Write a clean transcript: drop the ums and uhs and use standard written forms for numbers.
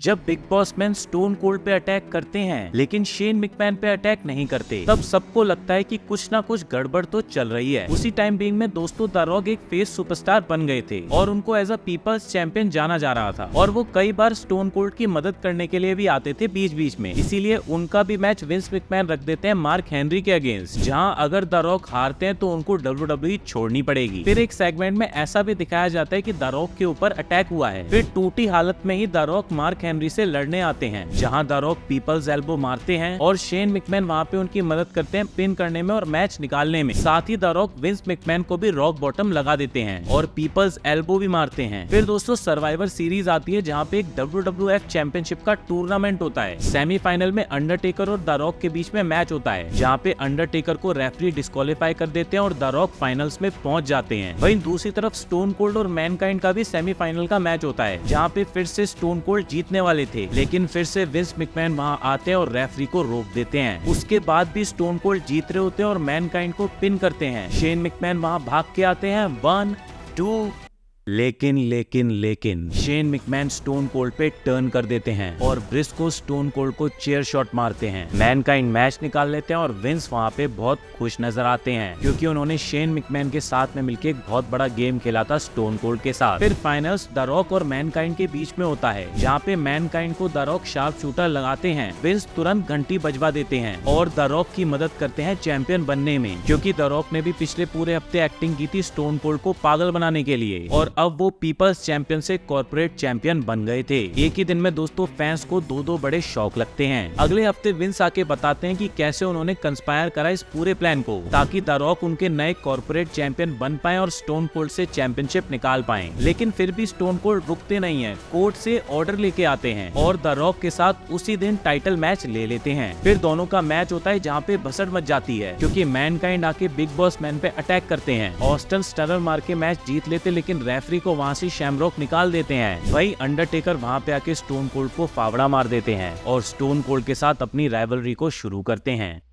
जब big boss man stone cold पे attack करते हैं लेकिन शेन मैकमैन पे अटैक नहीं करते, तब सबको लगता है कि कुछ ना कुछ गड़बड़ तो चल रही है। उसी टाइम बीइंग में दोस्तों द रॉक एक फेस सुपरस्टार बन गए थे और उनको एज अ पीपल्स चैंपियन जाना जा रहा था और वो कई बार स्टोन कोल्ड की मदद करने के लिए भी आते थे बीच बीच में। इसीलिए उनका भी मैच विंस मैकमैन रख देते हैं मार्क हेनरी के अगेंस्ट, जहाँ अगर द रॉक हारते हैं तो उनको WWE छोड़नी पड़ेगी। फिर एक सेगमेंट में ऐसा भी दिखाया जाता है कि द रॉक के ऊपर अटैक हुआ है, फिर टूटी हालत में ही द रॉक मार्क हेनरी से लड़ने आते हैं, जहां द रॉक पीपल्स एल्बो मारते हैं और शेन मैकमैन वहां पे उनकी मदद करते हैं पिन करने में और मैच निकालने में। साथ ही द रॉक विंस मैकमैन को भी रॉक बॉटम लगा देते हैं और पीपल्स एल्बो भी मारते हैं। फिर दोस्तों सर्वाइवर सीरीज आती है जहां पे एक WWF चैंपियनशिप का टूर्नामेंट होता है। सेमीफाइनल में अंडरटेकर और द रॉक के बीच में मैच होता है, जहां पे अंडरटेकर को रेफरी डिस्क्वालीफाई कर देते हैं और द रॉक फाइनल्स में पहुंच जाते हैं। वहीं दूसरी तरफ स्टोन कोल्ड और मैनकाइंड का भी सेमीफाइनल का मैच होता है, जहां पे फिर से स्टोन कोल्ड जीतने वाले थे, लेकिन फिर से विंस मैकमैन वहां आते हैं और रेफरी को रोक देते हैं। उसके बाद भी स्टोन कोल्ड जीत रहे होते हैं और मैनकाइंड को पिन करते हैं। शेन मैकमैन वहां भाग के आते हैं 1 2 लेकिन शेन मैकमैन स्टोन कोल्ड पे टर्न कर देते हैं और ब्रिस्को स्टोन कोल्ड को चेयर शॉट मारते हैं। मैनकाइंड मैच निकाल लेते हैं और विंस वहां पे बहुत खुश नजर आते हैं क्योंकि उन्होंने शेन मैकमैन के साथ में मिलकर एक बहुत बड़ा गेम खेला था स्टोन कोल्ड के साथ। फिर फाइनल्स द रॉक और मैनकाइंड के बीच में होता है, जहाँ पे मैनकाइंड को द रॉक शार्प शूटर लगाते हैं। विंस तुरंत घंटी बजवा देते हैं और द रॉक की मदद करते हैं चैंपियन बनने में, क्योंकि द रॉक ने भी पिछले पूरे हफ्ते एक्टिंग की थी स्टोन कोल्ड को पागल बनाने के लिए और अब वो पीपल्स चैंपियन से कॉर्पोरेट चैंपियन बन गए थे। एक ही दिन में दोस्तों फैंस को दो बड़े शौक लगते हैं। अगले हफ्ते विंस आके बताते हैं कि कैसे उन्होंने कंस्पायर करा इस पूरे प्लान को ताकि द रॉक उनके नए कॉर्पोरेट चैंपियन बन पाए और स्टोन कोल्ड से चैंपियनशिप निकाल पाए। लेकिन फिर भी स्टोन कोल्ड रुकते नहीं है, कोर्ट से ऑर्डर लेके आते हैं और द रॉक के साथ उसी दिन टाइटल मैच ले लेते हैं। फिर दोनों का मैच होता है जहाँ पे भसड़ मच जाती है क्योंकि मैनकाइंड आके बिग बॉस मैन पे अटैक करते हैं। ऑस्टन स्टनर मार के मैच जीत लेते, लेकिन रेफरी को वहाँ से शैमरॉक निकाल देते हैं। वही अंडरटेकर वहां पे आके स्टोन कोल्ड को फावड़ा मार देते हैं और स्टोन कोल्ड के साथ अपनी राइवलरी को शुरू करते हैं।